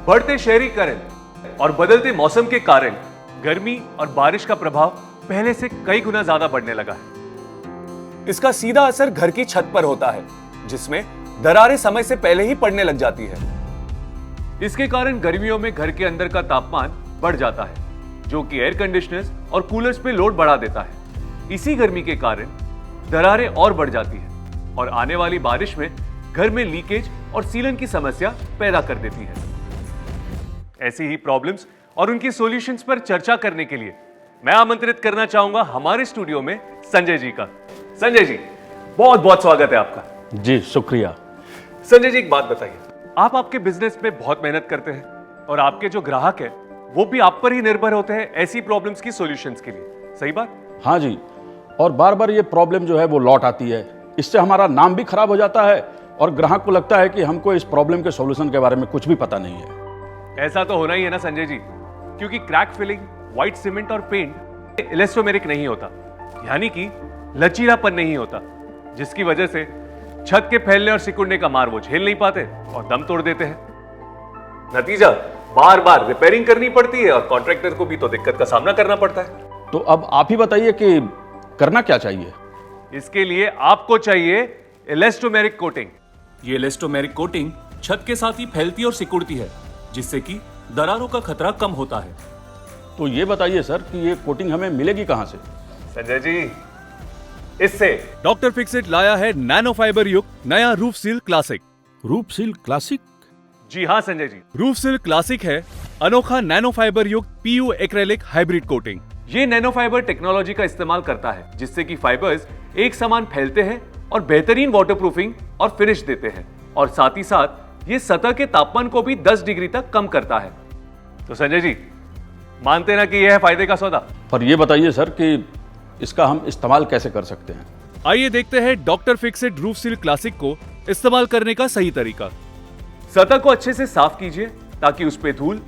बढ़ते शहरीकरण और बदलते मौसम के कारण गर्मी और बारिश का प्रभाव पहले से कई गुना ज्यादा बढ़ने लगा है। इसका सीधा असर घर की छत पर होता है, जिसमें दरारें समय से पहले ही पड़ने लग जाती है। इसके कारण गर्मियों में घर के अंदर का तापमान बढ़ जाता है, जो कि एयर कंडीशनर्स और कूलर्स पे लोड बढ़ा देता है। इसी गर्मी के कारण दरारें और बढ़ जाती है और आने वाली बारिश में घर में लीकेज और सीलन की समस्या पैदा कर देती है। ऐसी ही प्रॉब्लम्स और उनकी सॉल्यूशंस पर चर्चा करने के लिए मैं आमंत्रित करना चाहूंगा हमारे स्टूडियो में संजय जी का। संजय जी, बहुत बहुत स्वागत है आपका। जी शुक्रिया। संजय जी, एक बात बताइए, आप आपके बिजनेस में बहुत मेहनत करते हैं और आपके जो ग्राहक है वो भी आप पर ही निर्भर होते हैं ऐसी प्रॉब्लम्स की सॉल्यूशंस के लिए, सही बात? हाँ जी, और बार बार ये प्रॉब्लम जो है वो लौट आती है। इससे हमारा नाम भी खराब हो जाता है और ग्राहक को लगता है कि हमको इस प्रॉब्लम के सॉल्यूशन के बारे में कुछ भी पता नहीं है। ऐसा तो होना ही है ना संजय जी, क्योंकि क्रैक फिलिंग, व्हाइट सीमेंट और पेंट इलास्टोमेरिक नहीं होता, यानी कि लचीलापन नहीं होता, जिसकी वजह से छत के फैलने और सिकुड़ने का मार वो झेल नहीं पाते और दम तोड़ देते हैं। नतीजा बार बार रिपेयरिंग करनी पड़ती है और कॉन्ट्रैक्टर को भी तो दिक्कत का सामना करना पड़ता है। तो अब आप ही बताइए कि करना क्या चाहिए? इसके लिए आपको चाहिए इलास्टोमेरिक कोटिंग। ये इलास्टोमेरिक कोटिंग छत के साथ ही फैलती और सिकुड़ती है, जिससे कि दरारों का खतरा कम होता है। तो ये बताइए सर कि ये कोटिंग हमें मिलेगी कहां से? संजय जी, इससे डॉक्टर फिक्सिट लाया है नैनो फाइबर युक्त नया Roof seal Classic. Roof seal Classic? जी हाँ Sanjay ji, Roof seal Classic है अनोखा नैनो फाइबर युक्त पीयू एक्रेलिक हाइब्रिड कोटिंग। ये नैनो फाइबर टेक्नोलॉजी का इस्तेमाल करता है, जिससे कि फाइबर्स एक समान फैलते हैं और बेहतरीन वाटरप्रूफिंग और फिनिश देते हैं, और साथ ही साथ ये सतह के तापमान को भी 10 डिग्री तक कम करता है। तो संजय जी, मानते ना कि यह है फायदे का सौदा? पर ये बताइए सर कि इसका हम इस्तेमाल कैसे कर सकते हैं? आइए देखते हैं doctor fixit roof seal classic को इस्तेमाल करने का सही तरीका। सतह को अच्छे से साफ कीजिए ताकि उस पे धूल,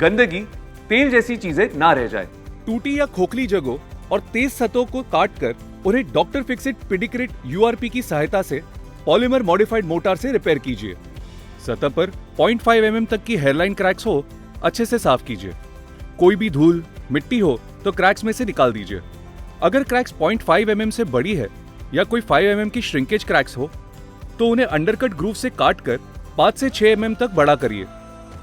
गंदगी, तेल जैसी चीजें ना रह जाए। टूटी या खोखली जगहों और तेज सतहों को काटकर उन्हें डॉक्टर फिक्सिट पिडिक्रिट यूआरपी की सहायता से पॉलीमर मॉडिफाइड मोटार से रिपेयर कीजिए। सतह पर 0.5 mm तक की हेयरलाइन क्रैक्स हो, अच्छे से साफ कीजिए। कोई भी धूल, मिट्टी हो तो क्रैक्स में से निकाल दीजिए। अगर क्रैक्स 0.5 mm से बड़ी है या कोई 5 mm की श्रिंकेज क्रैक्स हो तो उन्हें अंडरकट ग्रूव से काट कर 5 से 6 mm तक बड़ा करिए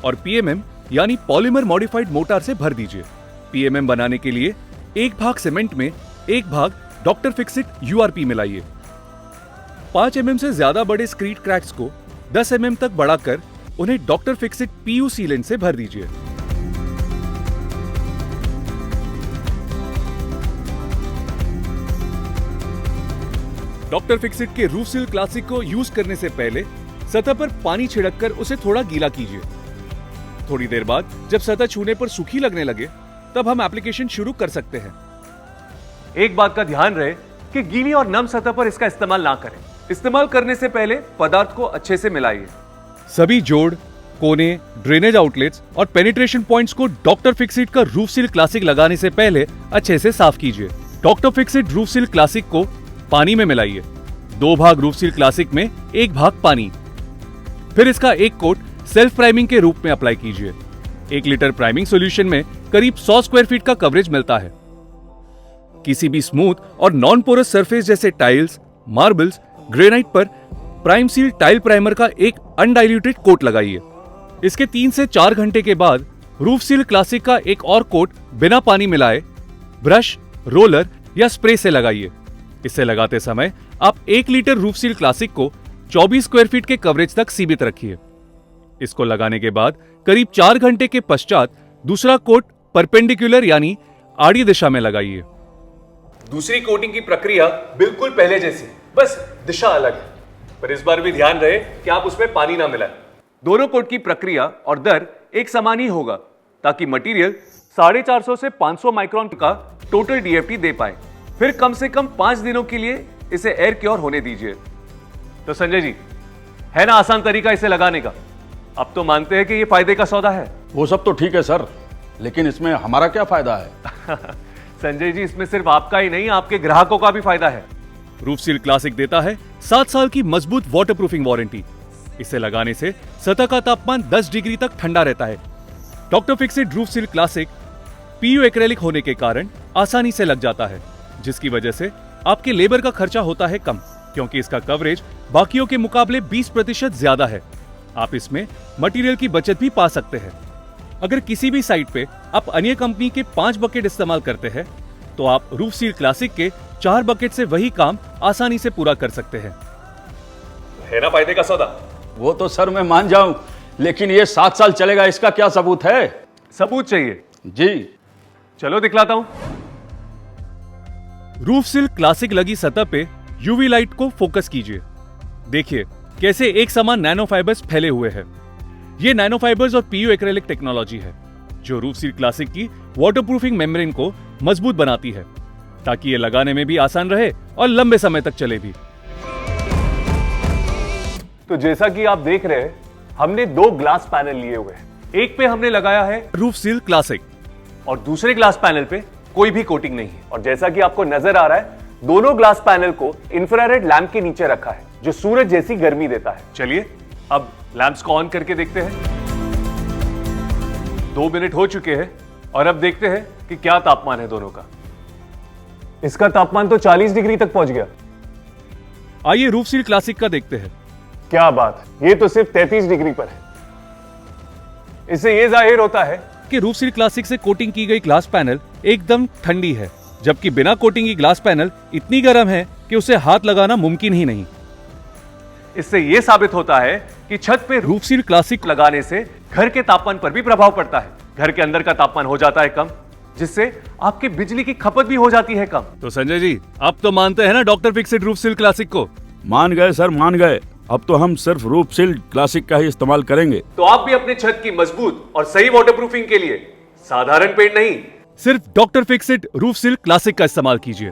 और पीएमएम यानी पॉलीमर मॉडिफाइड मोटार से भर दीजिए। पीएमएम बनाने के लिए 1 भाग सीमेंट में 1 भाग डॉक्टर फिक्सिट यूआरपी मिलाइए। 5 mm से ज्यादा बड़े स्क्रीड क्रैक्स को 10 mm तक बढ़ाकर उन्हें डॉक्टर फिक्सिट पीयू सीलेंट से भर दीजिए। डॉक्टर फिक्सिट के रूफ सील क्लासिक को यूज करने से पहले सतह पर पानी छिड़ककर उसे थोड़ा गीला कीजिए। थोड़ी देर बाद जब सतह छूने पर सूखी लगने लगे तब हम एप्लीकेशन शुरू कर सकते हैं। एक बात का ध्यान रहे कि गीली और नम सतह पर इसका इस्तेमाल ना करें। इस्तेमाल करने से पहले पदार्थ को अच्छे से मिलाइए। सभी जोड़, कोने, ड्रेनेज आउटलेट्स और पेनिट्रेशन पॉइंट्स को डॉक्टर फिक्सिट का रूफ सील क्लासिक लगाने से पहले अच्छे से साफ कीजिए। Doctor fixit roof seal classic को पानी में मिलाइए। 2 भाग रूफ सील क्लासिक में 1 भाग पानी। फिर इसका एक कोट सेल्फ प्राइमिंग के रूप में अप्लाई कीजिए। 1 लीटर प्राइमिंग सॉल्यूशन में करीब 100 स्क्वायर फीट का कवरेज मिलता है। किसी भी स्मूथ और नॉन पोरस सरफेस जैसे टाइल्स, मार्बल्स, ग्रेनाइट पर प्राइम सील टाइल प्राइमर का एक अनडाइल्यूटेड कोट लगाइए। इसके 3 से 4 घंटे के बाद रूफ सील क्लासिक का एक और कोट बिना पानी मिलाए ब्रश, रोलर या स्प्रे से लगाइए। इसे लगाते समय आप 1 लीटर रूफ सील क्लासिक को 24 स्क्वायर फीट के कवरेज तक सीमित रखिए। इसको लगाने के बाद करीब 4 घंटे के पश्चात दूसरा कोट परपेंडिकुलर यानी आड़ी दिशा में लगाइए। दूसरी कोटिंग की प्रक्रिया बिल्कुल पहले जैसी, बस दिशा अलग है, पर इस बार भी ध्यान रहे कि आप उसमें पानी ना मिलाएं। दोनों कोट की प्रक्रिया और दर एक समान ही होगा ताकि मटेरियल 450 से 500 माइक्रोन का टोटल डीएफटी दे पाए। फिर कम से कम 5 दिनों के लिए इसे एयर क्योर होने दीजिए। तो संजय जी, है ना आसान तरीका इसे लगाने का? अब तो मानते हैं कि ये फायदे का सौदा है। वो सब तो ठीक है सर, लेकिन इसमें हमारा क्या फायदा है? संजय जी, इसमें सिर्फ आपका ही नहीं, आपके ग्राहकों का भी फायदा है। रूफ सील क्लासिक देता है 7 साल की मजबूत वाटरप्रूफिंग वारंटी, इसे लगाने से सतह का तापमान 10 डिग्री तक ठंडा रहता है। Doctor fixit roof seal classic PU acrylic होने के कारण आसानी से लग जाता है, जिसकी वजह से आपके लेबर का खर्चा होता है कम, क्योंकि इसका कवरेज बाकियों के मुकाबले 20% ज्यादा है। आप इसमें मटेरियल की बचत भी पा सकते हैं। अगर किसी भी साइट पे आप अन्य कंपनी के 5 बकेट इस्तेमाल करते हैं, तो आप रूफ सील क्लासिक के 4 बकेट से वही काम आसानी से पूरा कर सकते हैं। है ना फायदे का सौदा? वो तो सर मैं मान जाऊं, लेकिन ये 7 साल चलेगा, इसका क्या सबूत है? सबूत चाहिए? जी चलो दिखलाता हूं। रूफ सील क्लासिक लगी सतह पे यूवी लाइट को फोकस कीजिए। देखिए कैसे एक समान नैनो फाइबर्स फैले हुए हैं। ये नैनो फाइबर्स और पीयू एक्रेलिक टेक्नोलॉजी है जो रूफ सील क्लासिक की वाटरप्रूफिंग मेम्ब्रेन को मजबूत बनाती है, ताकि ये लगाने में भी आसान रहे और लंबे समय तक चले भी। तो जैसा कि आप देख रहे हैं, हमने 2 ग्लास पैनल लिए हुए हैं। एक पे हमने लगाया है रूफ सील क्लासिक और दूसरे ग्लास पैनल पे कोई भी कोटिंग नहीं है। और जैसा कि आपको नजर आ रहा है, दोनों ग्लास पैनल को इंफ्रारेड लैंप के नीचे रखा है, जो सूरज जैसी गर्मी देता है। चलिए अब लैंप्स को ऑन करके देखते हैं। 2 मिनट हो चुके हैं और अब देखते हैं कि क्या तापमान है दोनों का। इसका तापमान तो 40 डिग्री तक पहुंच गया। आइए रूफ सील क्लासिक का देखते हैं। क्या बात है, ये तो सिर्फ 33 डिग्री पर है। इससे ये जाहिर होता है कि रूफ सील क्लासिक से कोटिंग की गई ग्लास पैनल एकदम ठंडी है, जबकि बिना कोटिंग की ग्लास पैनल इतनी गर्म है कि उसे हाथ लगाना मुमकिन ही नहीं। इससे यह साबित होता है कि छत पे रूफ सील क्लासिक लगाने से घर के तापमान पर भी प्रभाव पड़ता है। घर के अंदर का तापमान हो जाता है कम, जिससे आपके बिजली की खपत भी हो जाती है कम। तो संजय जी, आप तो मानते हैं ना doctor fixit roof seal classic को? मान गए सर, मान गए। अब तो हम सिर्फ रूफ सील क्लासिक का ही इस्तेमाल करेंगे। तो आप भी अपने छत की मजबूत और सही वाटरप्रूफिंग के लिए साधारण पेंट नहीं, सिर्फ doctor fixit roof seal classic का इस्तेमाल कीजिए।